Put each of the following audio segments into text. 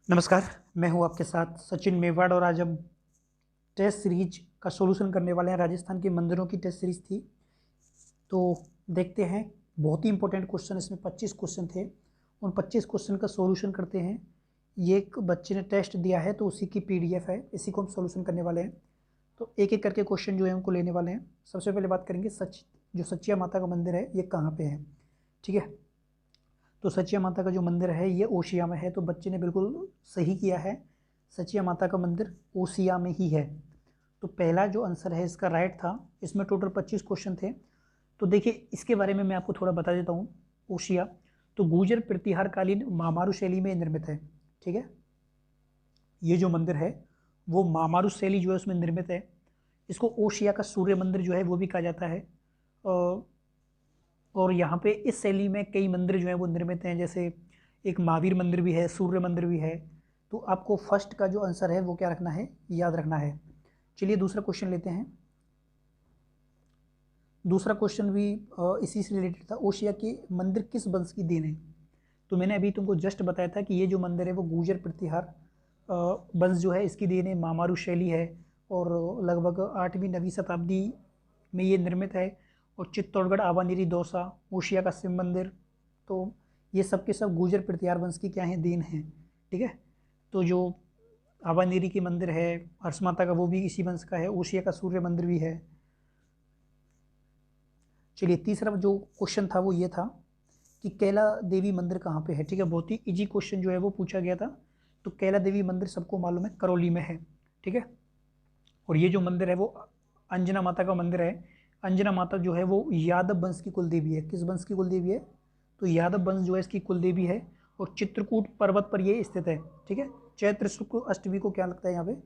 नमस्कार। मैं हूं आपके साथ सचिन मेवाड़ और आज हम टेस्ट सीरीज का सॉल्यूशन करने वाले हैं। राजस्थान के मंदिरों की टेस्ट सीरीज थी, तो देखते हैं। बहुत ही इंपॉर्टेंट क्वेश्चन, इसमें 25 क्वेश्चन थे। उन 25 क्वेश्चन का सॉल्यूशन करते हैं। ये एक बच्चे ने टेस्ट दिया है तो उसी की पीडीएफ है, इसी को हम सॉल्यूशन करने वाले हैं। तो एक एक करके क्वेश्चन जो है उनको लेने वाले हैं। सबसे पहले बात करेंगे जो सचिया माता का मंदिर है ये कहाँ पे है। ठीक है, तो सचिया माता का जो मंदिर है ये ओशिया में है। तो बच्चे ने बिल्कुल सही किया है, सचिया माता का मंदिर ओसिया में ही है। तो पहला जो आंसर है इसका राइट था। इसमें टोटल 25 क्वेश्चन थे। तो देखिए इसके बारे में मैं आपको थोड़ा बता देता हूँ। ओशिया तो गुर्जर प्रतिहार कालीन मामारू शैली में निर्मित है। ठीक है, ये जो मंदिर है वो मामारू शैली जो है उसमें निर्मित है। इसको ओशिया का सूर्य मंदिर जो है वो भी कहा जाता है। और यहाँ पे इस शैली में कई मंदिर जो हैं वो निर्मित हैं, जैसे एक महावीर मंदिर भी है, सूर्य मंदिर भी है। तो आपको फर्स्ट का जो आंसर है वो क्या रखना है, याद रखना है। चलिए दूसरा क्वेश्चन लेते हैं। दूसरा क्वेश्चन भी इसी से रिलेटेड था। ओशिया के मंदिर किस वंश की देन है। तो मैंने अभी तुमको जस्ट बताया था कि ये जो मंदिर है वो गुर्जर प्रतिहार वंश जो है इसकी देन है, मामारू शैली है। और लगभग 8वीं 9वीं शताब्दी में ये निर्मित है। और चित्तौड़गढ़ आवानीरी दौसा, ओशिया का शिव मंदिर, तो ये सब के सब गुर्जर प्रतिहार वंश की क्या है, देन है। ठीक है, तो जो आवानीरी की मंदिर है हर्ष माता का वो भी इसी वंश का है। ओशिया का सूर्य मंदिर भी है। चलिए तीसरा जो क्वेश्चन था वो ये था कि कैला देवी मंदिर कहाँ पे है। ठीक है, बहुत ही इजी क्वेश्चन जो है वो पूछा गया था। तो कैला देवी मंदिर सबको मालूम है करौली में है। ठीक है, और ये जो मंदिर है वो अंजना माता का मंदिर है। अंजना माता जो है वो यादव वंश की कुल देवी है। किस वंश की कुल देवी है, तो यादव वंश जो है इसकी कुल देवी है। और चित्रकूट पर्वत पर ये स्थित है। ठीक है, चैत्र शुक्ल अष्टमी को क्या लगता है यहाँ पे,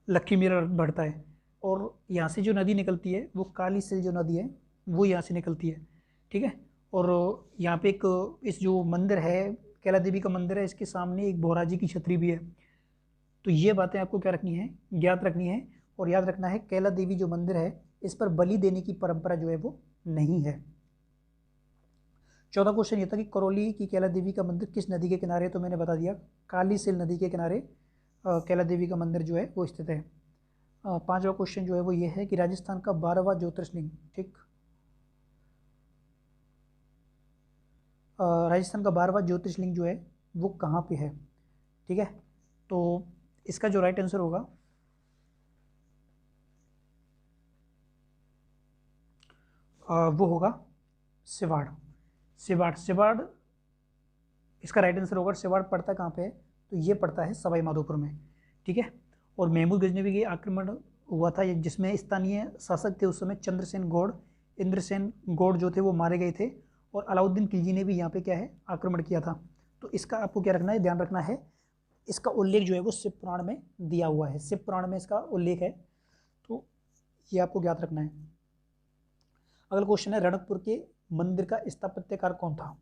लक्ष्मी मेला बढ़ता है। और यहाँ से जो नदी निकलती है वो काली सिल जो नदी है वो यहाँ से निकलती है। ठीक है, और यहाँ पे एक इस जो मंदिर है कैला देवी का मंदिर है, इसके सामने एक बोराजी की छतरी भी है। तो ये बातें आपको क्या रखनी है, ज्ञात रखनी है। और याद रखना है कैला देवी जो मंदिर है इस पर बलि देने की परंपरा जो है वो नहीं है। चौथा क्वेश्चन ये था कि करौली की कैला देवी का मंदिर किस नदी के किनारे है। तो मैंने बता दिया, काली सिल नदी के किनारे कैला देवी का मंदिर जो है वो स्थित है। पांचवा क्वेश्चन जो है वो ये है कि राजस्थान का 12वां ज्योतिर्लिंग, ठीक, राजस्थान का 12वां ज्योतिर्लिंग जो है वो कहाँ पे है। ठीक है, तो इसका जो राइट आंसर होगा वो होगा सिवाड़। सिवाड़ सिवाड़ इसका राइट आंसर होगा। सिवाड़ पड़ता कहाँ पे है, तो ये पड़ता है सवाई माधोपुर में। ठीक है, और महमूद गजनवी के आक्रमण हुआ था जिसमें स्थानीय शासक थे उस समय चंद्रसेन गौड़, इंद्रसेन गौड़ जो थे वो मारे गए थे। और अलाउद्दीन खिलजी ने भी यहाँ पे क्या है, आक्रमण किया था। तो इसका आपको क्या रखना है, ध्यान रखना है। इसका उल्लेख जो है वो शिव पुराण में दिया हुआ है। शिव पुराण में इसका उल्लेख है, तो ये आपको याद रखना है। अगला क्वेश्चन है, रणकपुर के मंदिर का स्थापत्यकार कौन था।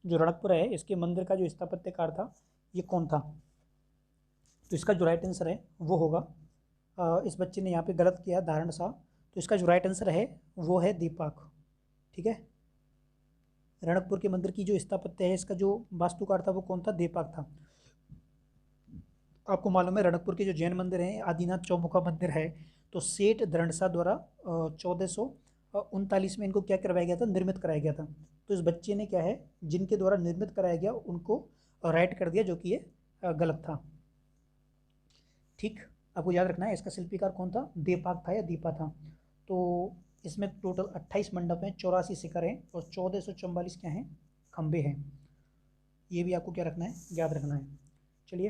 जो रणकपुर है इसके मंदिर का जो स्थापत्यकार था ये कौन था। तो इसका जो राइट आंसर है वो होगा, इस बच्चे ने यहाँ पे गलत किया, धारण शाह। तो इसका जो राइट आंसर है वो है दीपक। ठीक है, रणकपुर के मंदिर की जो स्थापत्य है इसका जो वास्तुकार था वो कौन था, दीपक था। आपको मालूम है रणकपुर के जो जैन मंदिर हैं, आदिनाथ चौमुखा मंदिर है, तो सेठ धरणशाह द्वारा 1439 में इनको क्या करवाया गया था, निर्मित कराया गया था। तो इस बच्चे ने क्या है, जिनके द्वारा निर्मित कराया गया उनको राइट कर दिया, जो कि ये गलत था। ठीक, आपको याद रखना है इसका शिल्पीकार कौन था, देपाक था या दीपा था। तो इसमें टोटल 28 मंडप हैं, 84 शिखर हैं और 1444 क्या हैं, खंबे हैं। ये भी आपको क्या रखना है, याद रखना है। चलिए,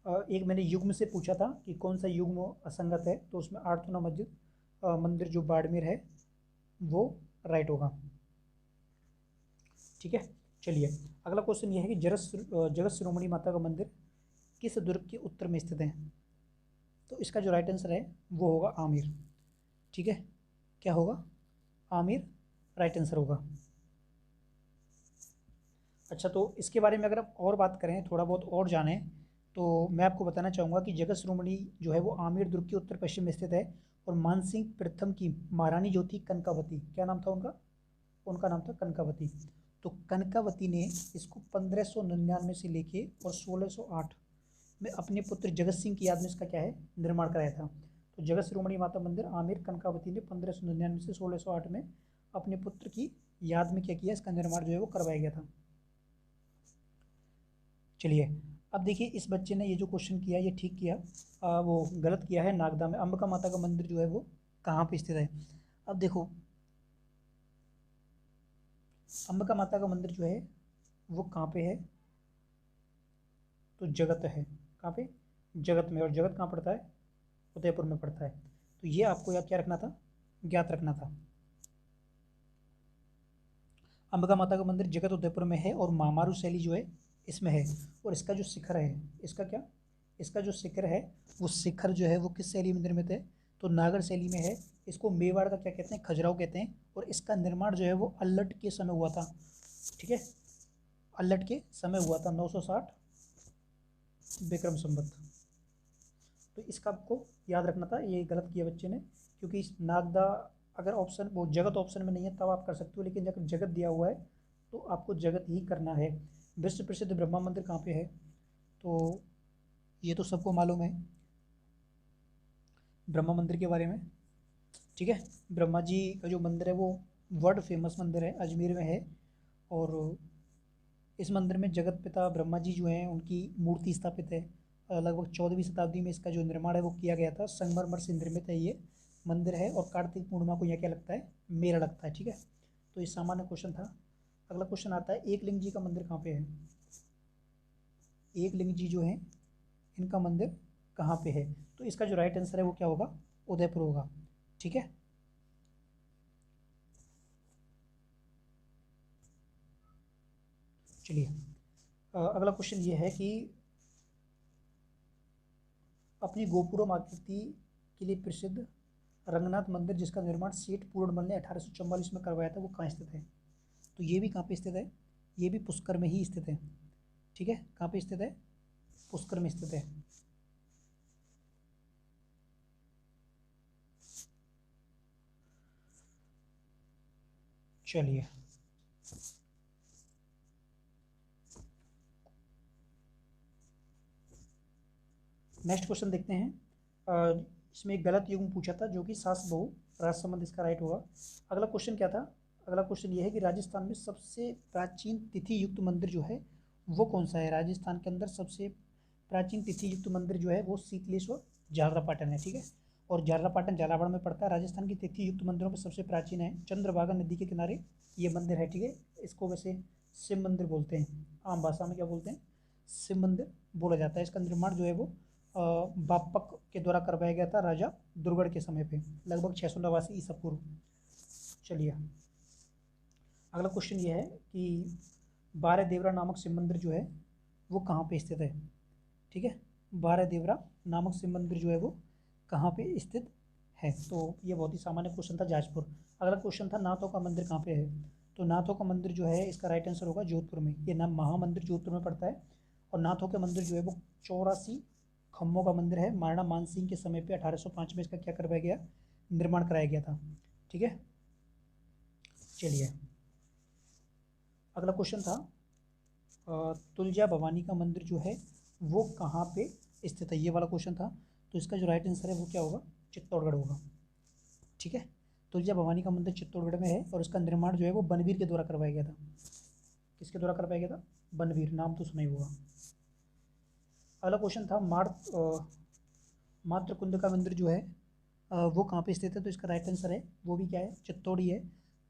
एक मैंने युग्म से पूछा था कि कौन सा युग्म असंगत है, तो उसमें आर्थुना मस्जिद मंदिर जो बाड़मेर है वो राइट होगा। ठीक है, चलिए अगला क्वेश्चन ये है कि जगत शिरोमणि माता का मंदिर किस दुर्ग के उत्तर में स्थित है। तो इसका जो राइट आंसर है वो होगा आमिर। ठीक है, क्या होगा, आमिर राइट आंसर होगा। अच्छा, तो इसके बारे में अगर आप और बात करें, थोड़ा बहुत और जानें, तो मैं आपको बताना चाहूँगा कि जगत शिरोमणि जो है वो आमेर दुर्ग के उत्तर पश्चिम में स्थित है। और मानसिंह प्रथम की महारानी जो थी कनकावती, क्या नाम था उनका, उनका नाम था कनकावती। तो कनकावती ने इसको 1599 से लेके और 1608 में अपने पुत्र जगत सिंह की याद में इसका क्या है निर्माण कराया था। तो जगत शिरोमणि माता मंदिर आमेर कनकावती ने 1599 से 1608 में अपने पुत्र की याद में क्या किया, इसका निर्माण जो है वो करवाया गया था। चलिए अब देखिए इस बच्चे ने ये जो क्वेश्चन किया ये ठीक किया, वो गलत किया है। नागदा में अंबिका माता का मंदिर जो है वो कहाँ पे स्थित है। अब देखो अंबिका माता का मंदिर जो है वो कहाँ पे है, तो जगत है। कहाँ पे, जगत में। और जगत कहाँ पड़ता है, उदयपुर में पड़ता है। तो ये आपको याद क्या रखना था, ज्ञात रखना था। अंबिका माता का मंदिर जगत उदयपुर में है और महामारू शैली जो है इसमें है। और इसका जो शिखर है, इसका क्या, इसका जो शिखर है वो शिखर जो है वो किस शैली में निर्मित है, तो नागर शैली में है। इसको मेवाड़ का क्या कहते हैं, खजुराहो कहते हैं। और इसका निर्माण जो है वो अल्लट के समय हुआ था। ठीक है, अल्लट के समय हुआ था 960 विक्रम संवत। तो इसका आपको याद रखना था, ये गलत किया बच्चे ने, क्योंकि इस नागदा अगर ऑप्शन वो जगत ऑप्शन में नहीं है तब आप कर सकते हो, लेकिन अगर जगत दिया हुआ है तो आपको जगत ही करना है। विश्व प्रसिद्ध ब्रह्मा मंदिर कहाँ पे है, तो ये तो सबको मालूम है ब्रह्मा मंदिर के बारे में। ठीक है, ब्रह्मा जी का जो मंदिर है वो वर्ल्ड फेमस मंदिर है, अजमेर में है। और इस मंदिर में जगत पिता ब्रह्मा जी जो हैं उनकी मूर्ति स्थापित है। लगभग 14वीं शताब्दी में इसका जो निर्माण है वो किया गया था। संगमरमर से निर्मित है ये मंदिर है। और कार्तिक पूर्णिमा को यहाँ क्या लगता है, मेला लगता है। ठीक है, तो ये सामान्य क्वेश्चन था। अगला क्वेश्चन आता है एकलिंग जी का मंदिर कहाँ पे है। एकलिंग जी जो है इनका मंदिर कहाँ पे है, तो इसका जो राइट आंसर है वो क्या होगा, उदयपुर होगा। ठीक है, चलिए अगला क्वेश्चन ये है कि अपनी गोपुरम आकृति के लिए प्रसिद्ध रंगनाथ मंदिर जिसका निर्माण सेठ पूर्णमल ने 1844 में करवाया था वो कहाँ स्थित है। तो ये भी कहाँ पे स्थित है, ये भी पुष्कर में ही स्थित है। ठीक है, कहाँ पे स्थित है, पुष्कर में स्थित है। चलिए नेक्स्ट क्वेश्चन देखते हैं। इसमें एक गलत युग्म पूछा था जो कि सास बहू राजसमंद, इसका राइट होगा। अगला क्वेश्चन क्या था, अगला क्वेश्चन ये है कि राजस्थान में सबसे प्राचीन तिथि युक्त मंदिर जो है वो कौन सा है। राजस्थान के अंदर सबसे प्राचीन तिथि युक्त मंदिर जो है वो शीतलेश्वर झालरापाटन है। ठीक है, और झालरापाटन झालावाड़ में पड़ता है। राजस्थान की तिथि युक्त मंदिरों में सबसे प्राचीन है, चंद्रभागा नदी के किनारे ये मंदिर है। ठीक है, इसको वैसे शिव मंदिर बोलते हैं, आम भाषा में क्या बोलते हैं, शिव मंदिर बोला जाता है। इसका निर्माण जो है वो बापक के द्वारा करवाया गया था राजा दुर्गढ़ के समय पे, लगभग 689 ईसा पूर्व। चलिए अगला क्वेश्चन ये है कि बारह देवरा नामक शिव मंदिर जो है वो कहाँ पे स्थित है। ठीक है, बारह देवरा नामक शिव मंदिर जो है वो कहाँ पे स्थित है, तो ये बहुत ही सामान्य क्वेश्चन था, जाजपुर। अगला क्वेश्चन था नाथों का मंदिर कहाँ पे है। तो नाथों का मंदिर जो है इसका राइट आंसर होगा जोधपुर में। ये नाम महामंदिर जोधपुर में पड़ता है। और नाथों के मंदिर जो है वो 84 खम्भों का मंदिर है। महाराणा मानसिंह के समय पे 1805 में इसका क्या करवाया गया, निर्माण कराया गया था। ठीक है, चलिए अगला क्वेश्चन था तुलजा भवानी का मंदिर जो है वो कहाँ पे स्थित है, ये वाला क्वेश्चन था। तो इसका जो राइट आंसर है वो क्या होगा, चित्तौड़गढ़ होगा। ठीक है, तुलजा भवानी का मंदिर चित्तौड़गढ़ में है और इसका निर्माण जो है वो बनवीर के द्वारा करवाया गया था। किसके द्वारा करवाया गया था, बनवीर, नाम तो सुना ही होगा। अगला क्वेश्चन था मात्रकुंड का मंदिर जो है वो कहाँ पे स्थित है। तो इसका राइट आंसर है वो भी क्या है, चित्तौड़ी है।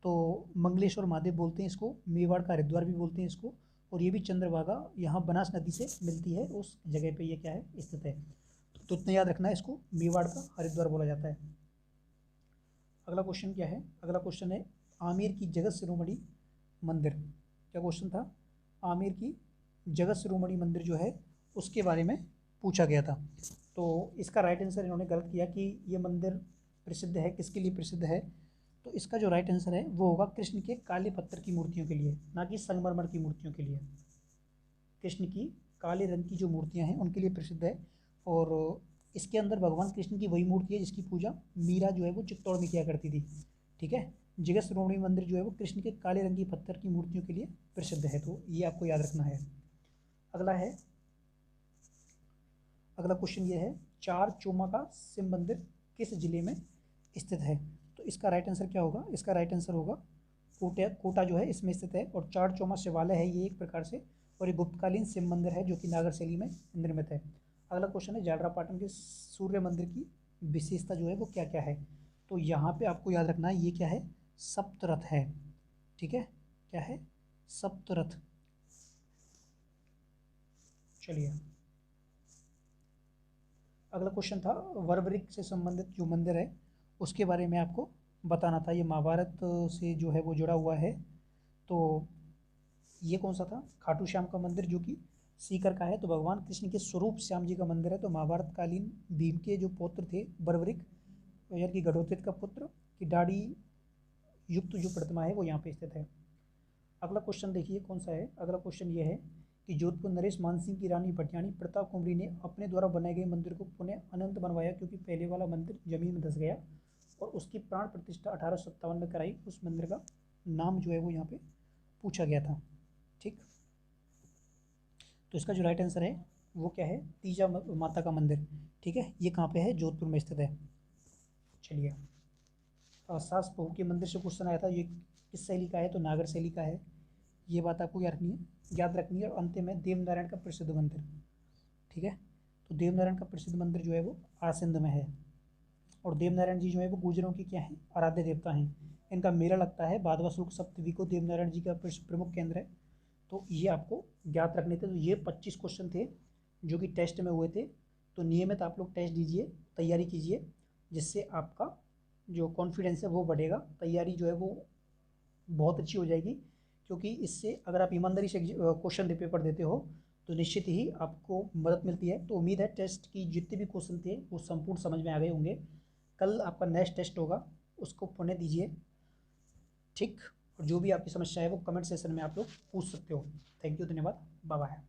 तो मंगलेश्वर महादेव बोलते हैं इसको, मेवाड़ का हरिद्वार भी बोलते हैं इसको। और ये भी चंद्रभागा यहाँ बनास नदी से मिलती है, उस जगह पे ये क्या है, स्थित है। तो इतना याद रखना है, इसको मेवाड़ का हरिद्वार बोला जाता है। अगला क्वेश्चन क्या है, अगला क्वेश्चन है आमेर की जगत शिरोमणि मंदिर। क्या क्वेश्चन था, आमेर की जगत शिरोमणि मंदिर जो है उसके बारे में पूछा गया था। तो इसका राइट आंसर इन्होंने गलत किया कि ये मंदिर प्रसिद्ध है, किसके लिए प्रसिद्ध है। तो इसका जो राइट आंसर है वो होगा कृष्ण के काले पत्थर की मूर्तियों के लिए, ना कि संगमरमर की मूर्तियों के लिए। कृष्ण की काले रंग की जो मूर्तियां हैं उनके लिए प्रसिद्ध है। और इसके अंदर भगवान कृष्ण की वही मूर्ति है जिसकी पूजा मीरा जो है वो चित्तौड़ में किया करती थी। ठीक है, जगत शिरोमणि मंदिर जो है वो कृष्ण के काले रंग की पत्थर की मूर्तियों के लिए प्रसिद्ध है। तो ये आपको याद रखना है। अगला है अगला क्वेश्चन ये है, चार चोमा का शिव मंदिर किस जिले में स्थित है? तो इसका राइट आंसर क्या होगा? इसका राइट आंसर होगा कोटा जो है इसमें स्थित है। और चार चोमा शिवालय है ये एक प्रकार से, और ये गुप्तकालीन शिव मंदिर है जो कि नागर शैली में निर्मित है। अगला क्वेश्चन है, जालरापाटन के सूर्य मंदिर की विशेषता जो है वो क्या क्या है? तो यहाँ पे आपको याद रखना है ये क्या है, सप्तरथ है। ठीक है, क्या है? सप्तरथ। चलिए अगला क्वेश्चन था, वरवृक से संबंधित जो मंदिर है उसके बारे में आपको बताना था। ये महाभारत से जो है वो जुड़ा हुआ है। तो ये कौन सा था? खाटू श्याम का मंदिर जो कि सीकर का है। तो भगवान कृष्ण के स्वरूप श्याम जी का मंदिर है। तो महाभारत कालीन भीम के जो पौत्र थे वरवृक, यानी कि घटोत्कच का पुत्र, की दाढ़ी युक्त जो प्रतिमा है वो यहाँ पे स्थित है। अगला क्वेश्चन देखिए कौन सा है। अगला क्वेश्चन ये है कि जोधपुर नरेश मानसिंह की रानी भटियाणी प्रताप कुंवरी ने अपने द्वारा बनाए गए मंदिर को पुनः अनंत बनवाया, क्योंकि पहले वाला मंदिर जमीन में धंस गया, और उसकी प्राण प्रतिष्ठा 1857 में कराई। उस मंदिर का नाम जो है वो यहाँ पे पूछा गया था। ठीक, तो इसका जो राइट आंसर है वो क्या है? तीजा माता का मंदिर। ठीक है, ये कहाँ पे है? जोधपुर में स्थित है। चलिए, सास बहू के मंदिर से क्वेश्चन आया था, ये किस शैली का है? तो नागर शैली का है। ये बात आपको याद रखनी है। और अंत में देवनारायण का प्रसिद्ध मंदिर। ठीक है, तो देवनारायण का प्रसिद्ध मंदिर जो है वो आसिंद में है। और देवनारायण जी जो है वो गुर्जरों की क्या है? आराध्य देवता हैं। इनका मेला लगता है भादवा शुक्ल सप्तमी को। देवनारायण जी का प्रमुख केंद्र है। तो ये आपको ज्ञात रखने थे। तो ये 25 क्वेश्चन थे जो कि टेस्ट में हुए थे। तो नियमित आप लोग टेस्ट दीजिए, तैयारी कीजिए, जिससे आपका जो कॉन्फिडेंस है वो बढ़ेगा। तैयारी जो है वो बहुत अच्छी हो जाएगी, क्योंकि इससे अगर आप ईमानदारी से क्वेश्चन पेपर देते हो तो निश्चित ही आपको मदद मिलती है। तो उम्मीद है टेस्ट की जितने भी क्वेश्चन थे वो संपूर्ण समझ में आ गए होंगे। कल आपका नेक्स्ट टेस्ट होगा, उसको पुनः दीजिए। ठीक, और जो भी आपकी समस्या है वो कमेंट सेशन में आप लोग पूछ सकते हो। थैंक यू, धन्यवाद, बाय बाय।